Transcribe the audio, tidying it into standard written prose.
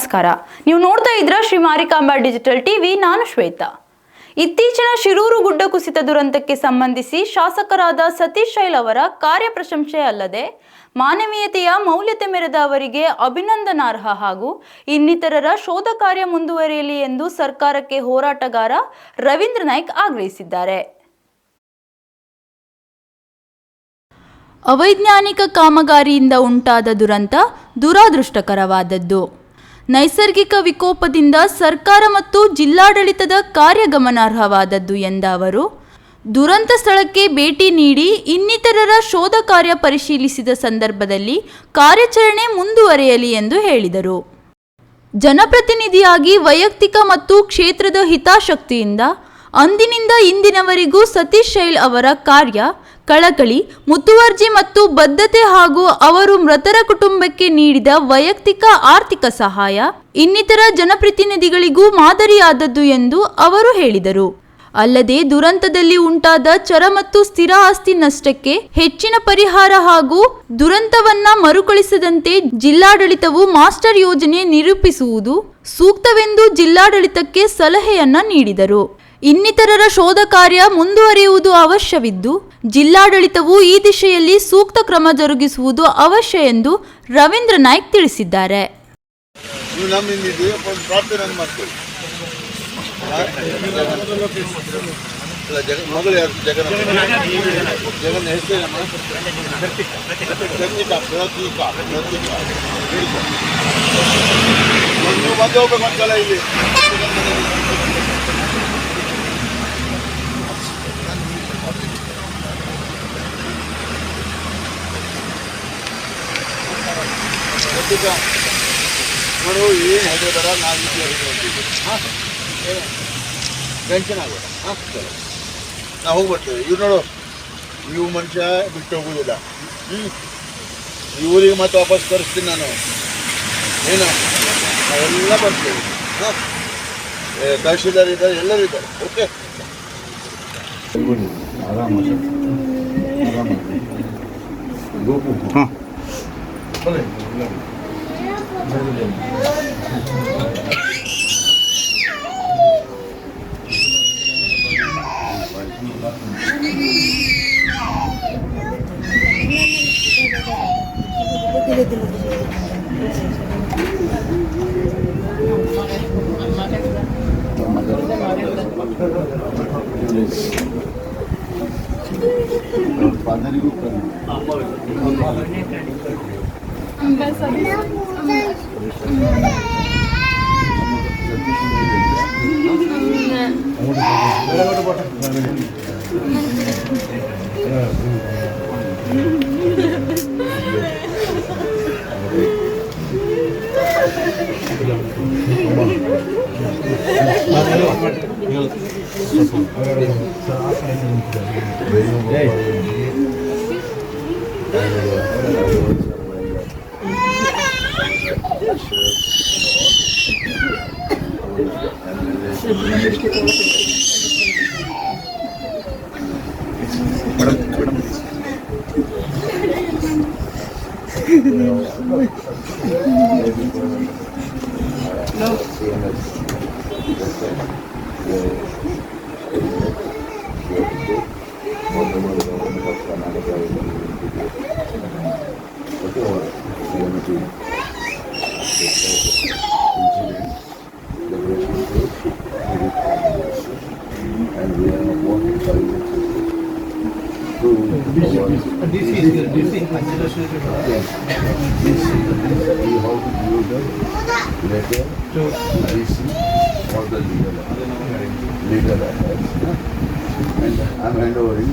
ನಮಸ್ಕಾರ. ನೀವು ನೋಡ್ತಾ ಇದ್ರ ಶ್ರೀ ಮಾರಿಕಾಂಬಾ ಡಿಜಿಟಲ್ ಟಿವಿ. ನಾನು ಶ್ವೇತಾ. ಇತ್ತೀಚಿನ ಶಿರೂರು ಗುಡ್ಡ ಕುಸಿತ ದುರಂತಕ್ಕೆ ಸಂಬಂಧಿಸಿ ಶಾಸಕರಾದ ಸತೀಶ್ ಶೈಲ್ ಅವರ ಕಾರ್ಯ ಪ್ರಶಂಸೆ ಅಲ್ಲದೆ ಮಾನವೀಯತೆಯ ಮೌಲ್ಯತೆ ಮೆರೆದ ಅವರಿಗೆ ಅಭಿನಂದನಾರ್ಹ ಹಾಗೂ ಇನ್ನಿತರರ ಶೋಧ ಕಾರ್ಯ ಮುಂದುವರಿಯಲಿ ಎಂದು ಸರ್ಕಾರಕ್ಕೆ ಹೋರಾಟಗಾರ ರವೀಂದ್ರ ನಾಯ್ಕ್ ಆಗ್ರಹಿಸಿದ್ದಾರೆ. ಅವೈಜ್ಞಾನಿಕ ಕಾಮಗಾರಿಯಿಂದ ಉಂಟಾದ ದುರಂತ ದುರಾದೃಷ್ಟಕರವಾದದ್ದು. ನೈಸರ್ಗಿಕ ವಿಕೋಪದಿಂದ ಸರ್ಕಾರ ಮತ್ತು ಜಿಲ್ಲಾಡಳಿತದ ಕಾರ್ಯ ಗಮನಾರ್ಹವಾದದ್ದು ಎಂದ ಅವರು, ದುರಂತ ಸ್ಥಳಕ್ಕೆ ಭೇಟಿ ನೀಡಿ ಇನ್ನಿತರರ ಶೋಧ ಕಾರ್ಯ ಪರಿಶೀಲಿಸಿದ ಸಂದರ್ಭದಲ್ಲಿ ಕಾರ್ಯಾಚರಣೆ ಮುಂದುವರೆಯಲಿ ಎಂದು ಹೇಳಿದರು. ಜನಪ್ರತಿನಿಧಿಯಾಗಿ ವೈಯಕ್ತಿಕ ಮತ್ತು ಕ್ಷೇತ್ರದ ಹಿತಾಸಕ್ತಿಯಿಂದ ಅಂದಿನಿಂದ ಇಂದಿನವರೆಗೂ ಸತೀಶ್ ಶೈಲ್ ಅವರ ಕಾರ್ಯ, ಕಳಕಳಿ, ಮುತುವರ್ಜಿ ಮತ್ತು ಬದ್ಧತೆ ಹಾಗೂ ಅವರು ಮೃತರ ಕುಟುಂಬಕ್ಕೆ ನೀಡಿದ ವೈಯಕ್ತಿಕ ಆರ್ಥಿಕ ಸಹಾಯ ಇನ್ನಿತರ ಜನಪ್ರತಿನಿಧಿಗಳಿಗೂ ಮಾದರಿಯಾದದ್ದು ಎಂದು ಅವರು ಹೇಳಿದರು. ಅಲ್ಲದೆ ದುರಂತದಲ್ಲಿ ಉಂಟಾದ ಚರ ಮತ್ತು ಸ್ಥಿರ ಆಸ್ತಿ ನಷ್ಟಕ್ಕೆ ಹೆಚ್ಚಿನ ಪರಿಹಾರ ಹಾಗೂ ದುರಂತವನ್ನ ಮರುಕಳಿಸದಂತೆ ಜಿಲ್ಲಾಡಳಿತವು ಮಾಸ್ಟರ್ ಯೋಜನೆ ನಿರೂಪಿಸುವುದು ಸೂಕ್ತವೆಂದು ಜಿಲ್ಲಾಡಳಿತಕ್ಕೆ ಸಲಹೆಯನ್ನ ನೀಡಿದರು. ಇನ್ನಿತರರ ಶೋಧ ಕಾರ್ಯ ಮುಂದುವರಿಯುವುದು ಅವಶ್ಯವಿದ್ದು ಜಿಲ್ಲಾಡಳಿತವು ಈ ದಿಶೆಯಲ್ಲಿ ಸೂಕ್ತ ಕ್ರಮ ಜರುಗಿಸುವುದು ಅವಶ್ಯ ಎಂದು ರವೀಂದ್ರ ನಾಯ್ಕ್ ತಿಳಿಸಿದ್ದಾರೆ. ನೋಡು ಏನು ಹೇಳಿದಾರ ನಾವು ಟೆನ್ಷನ್ ಆಗೋದು. ನಾವು ಹೋಗ್ಬರ್ತೇವೆ. ಇವ್ರು ನೋಡು, ಇವು ಮನುಷ್ಯ ಬಿಟ್ಟು ಹೋಗೋದಿಲ್ಲ. ಇವರಿಗೆ ಮತ್ತೆ ವಾಪಸ್ ಕರೆಸ್ತೀನಿ ನಾನು. ಏನು ನಾವೆಲ್ಲ ಬರ್ತೇವೆ. ತಹಶೀಲ್ದಾರ್ ಇದ್ದಾರೆ, ಎಲ್ಲರೂ ಇದ್ದಾರೆ. Okay, legal assets, and I'm handovering.